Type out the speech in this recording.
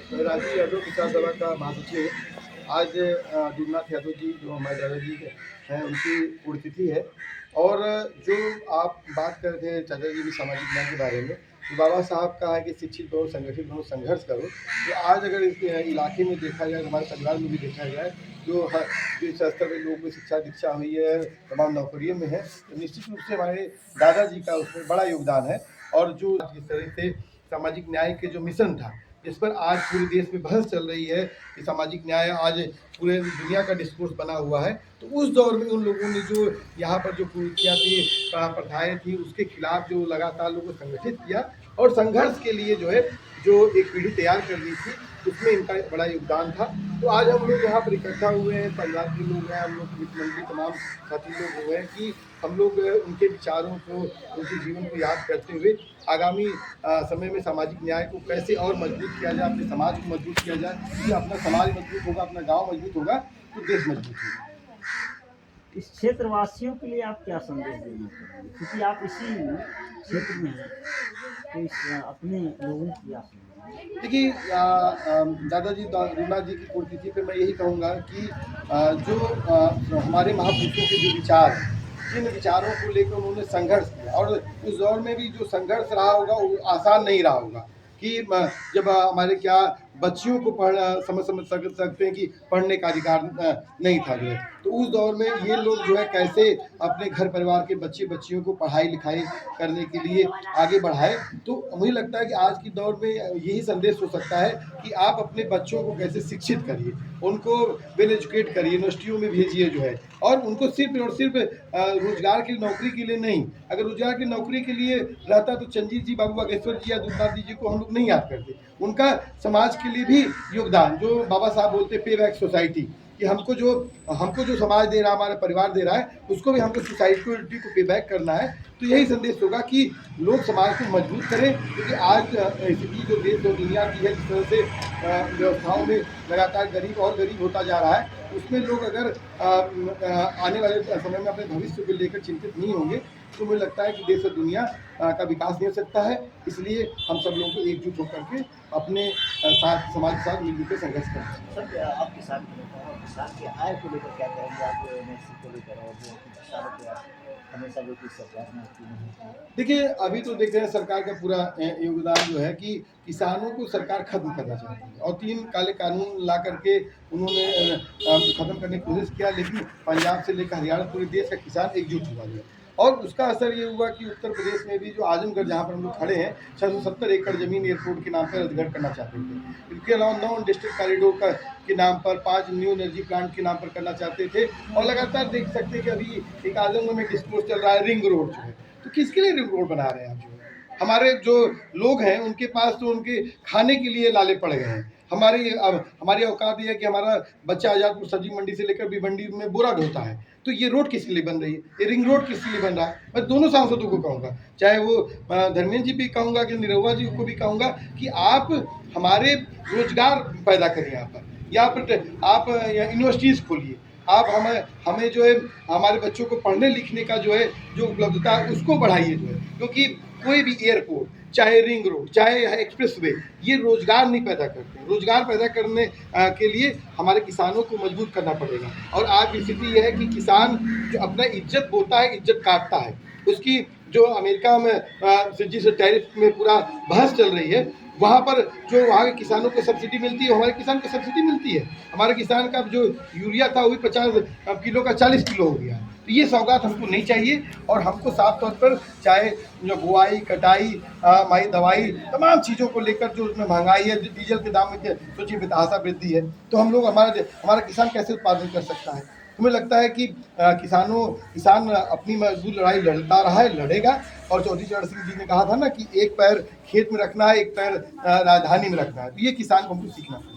राष्ट्रीय यादव किसान सभा का महासचिव। आज डूबनाथ यादव जी जो हमारे दादाजी हैं उनकी पुण्यतिथि है। और जो आप बात कर रहे थे चाचा जी की सामाजिक न्याय के बारे में, तो बाबा साहब का है कि शिक्षित बनो, संगठित बनो, संघर्ष करो। तो आज अगर इस इलाके में देखा जाए, हमारे परिवार में भी देखा जाए, जो जिस स्तर पर लोगों को शिक्षा दीक्षा हुई है, तमाम नौकरियों में है, तो निश्चित रूप से हमारे दादाजी का उसमें बड़ा योगदान है। और जो जिस तरह से सामाजिक न्याय के जो मिशन था, जिस पर आज पूरे देश में बहस चल रही है कि सामाजिक न्याय आज पूरे दुनिया का डिस्कोर्स बना हुआ है, तो उस दौर में उन लोगों ने जो यहाँ पर जो कुरीतियाँ थी, प्रथाएँ थी, उसके खिलाफ जो लगातार लोगों को संगठित किया और संघर्ष के लिए जो है जो एक पीढ़ी तैयार कर ली थी, उसमें इनका बड़ा योगदान था। तो आज हम लोग यहाँ पर इकट्ठा हुए हैं, परिवार के लोग हैं, हम लोग वित्त मंत्री, तमाम साथी लोग हुए हैं कि हम लोग उनके विचारों को, उनके जीवन को याद करते हुए आगामी समय में सामाजिक न्याय को कैसे और मजबूत किया जाए, अपने समाज को मजबूत किया जाए। कि अपना समाज मजबूत होगा, अपना गांव मजबूत होगा, तो देश मजबूत होगा। इस क्षेत्रवासियों के लिए आप क्या संदेश देना चाहेंगे, क्योंकि आप इसी क्षेत्र में हैं, तो इस अपने लोगों की क्या संदेश? देखिए, दादाजी डूबनाथ जी की पुण्यतिथि पे मैं यही कहूँगा कि जो हमारे महापुरुषों के जो विचार हैं, जिन विचारों को लेकर उन्होंने संघर्ष किया, और उस दौर में भी जो संघर्ष रहा होगा वो आसान नहीं रहा होगा। कि जब हमारे क्या बच्चियों को समझ सकते हैं कि पढ़ने का अधिकार नहीं था जो है, तो उस दौर में ये लोग जो है कैसे अपने घर परिवार के बच्चे बच्चियों को पढ़ाई लिखाई करने के लिए आगे बढ़ाए। तो मुझे लगता है कि आज की दौर में यही संदेश हो सकता है कि आप अपने बच्चों को कैसे शिक्षित करिए, उनको वेल एजुकेट करिए, यूनिवर्सिटियों में भेजिए जो है, और उनको सिर्फ और सिर्फ रोजगार की नौकरी के लिए नहीं। अगर रोजगार की नौकरी के लिए रहता तो चंजीत जी, बाबू बागेश्वर जी या डूबनाथ जी को हम लोग नहीं याद करते। उनका समाज के लिए भी योगदान, जो बाबा साहब बोलते पे बैक सोसाइटी, कि हमको जो समाज दे रहा है, हमारा परिवार दे रहा है, उसको भी हमको सोसाइटी को पे बैक करना है। तो यही संदेश होगा कि लोग समाज को मजबूत करें, क्योंकि आज स्थिति जो देश और दुनिया की है, जिस तरह से व्यवस्थाओं में लगातार गरीब और गरीब होता जा रहा है, उसमें लोग अगर आने वाले समय में अपने भविष्य को लेकर चिंतित नहीं होंगे, तो मुझे लगता है कि देश और दुनिया का विकास नहीं हो सकता है। इसलिए हम सब लोगों को एकजुट होकर के अपने साथ, समाज के साथ मिलजुल कर संघर्ष करना है। सर, आप किसान के नेता हैं, किसान की आय को लेकर क्या कहेंगे आप एमएसपी को लेकर, और जो किसानों के हमेशा जो कि सरकार ने की? देखिए, अभी तो देख रहे हैं सरकार का पूरा योगदान जो है कि किसानों को सरकार खत्म करना चाहती है, और 3 काले कानून ला करके उन्होंने खत्म करने की कोशिश किया। लेकिन पंजाब से लेकर हरियाणा, पूरे देश का किसान एकजुट हुआ है, और उसका असर ये हुआ कि उत्तर प्रदेश में भी जो आजमगढ़, जहाँ पर हम लोग खड़े हैं, 670 एकड़ जमीन एयरपोर्ट के नाम पर अधिग्रहण करना चाहते थे। इसके अलावा 9 डिस्ट्रिक्ट कॉरिडोर के नाम पर, 5 न्यू एनर्जी प्लांट के नाम पर करना चाहते थे। और लगातार देख सकते हैं कि अभी एक आजमगढ़ में डिस्कोर्स चल रहा है रिंग रोड जो है। तो किसके लिए रिंग रोड बना रहे हैं आप? जो है हमारे जो लोग हैं उनके पास तो उनके खाने के लिए लाले पड़ गए हैं। हमारी औकात ये है कि हमारा बच्चा आजादपुर सब्जी मंडी से लेकर भिवंडी में बोरा ढोता है, तो ये रोड किसके लिए बन रही है? ये रिंग रोड किसके लिए बन रहा है? मैं दोनों सांसदों को कहूँगा, चाहे वो धर्मेंद्र जी भी कहूँगा कि निरहुआ जी को भी कहूँगा, कि आप हमारे रोजगार पैदा करिए यहाँ पर, या फिर आप यूनिवर्सिटीज़ खोलिए। आप हमें जो है हमारे बच्चों को पढ़ने लिखने का जो है जो उपलब्धता है उसको बढ़ाइए जो है, क्योंकि कोई भी एयरपोर्ट, चाहे रिंग रोड, चाहे एक्सप्रेसवे, ये रोजगार नहीं पैदा करते। रोजगार पैदा करने के लिए हमारे किसानों को मजबूत करना पड़ेगा। और आज स्थिति यह है कि किसान जो अपना इज्जत बोता है, इज्जत काटता है। उसकी जो अमेरिका में जिस टैरिफ में पूरा बहस चल रही है, वहाँ पर जो वहाँ के किसानों को सब्सिडी मिलती है, हमारे किसान को सब्सिडी मिलती है। हमारे किसान का जो यूरिया था वो भी 50 किलो का 40 किलो हो गया। तो ये सौगात हमको नहीं चाहिए, और हमको साफ तौर पर चाहे जो बुआई, कटाई, माई दवाई, तमाम चीज़ों को लेकर जो उसमें महंगाई है, जो डीजल के दाम में सोचिए बेतहाशा वृद्धि है, तो हम लोग हमारा किसान कैसे उत्पादन कर सकता है? तो मुझे लगता है कि किसान अपनी मजबूत लड़ाई लड़ता रहा है, लड़ेगा। और चौधरी चरण सिंह जी ने कहा था ना कि एक पैर खेत में रखना है, एक पैर राजधानी में रखना है, तो ये किसान को हमको सीखना चाहिए।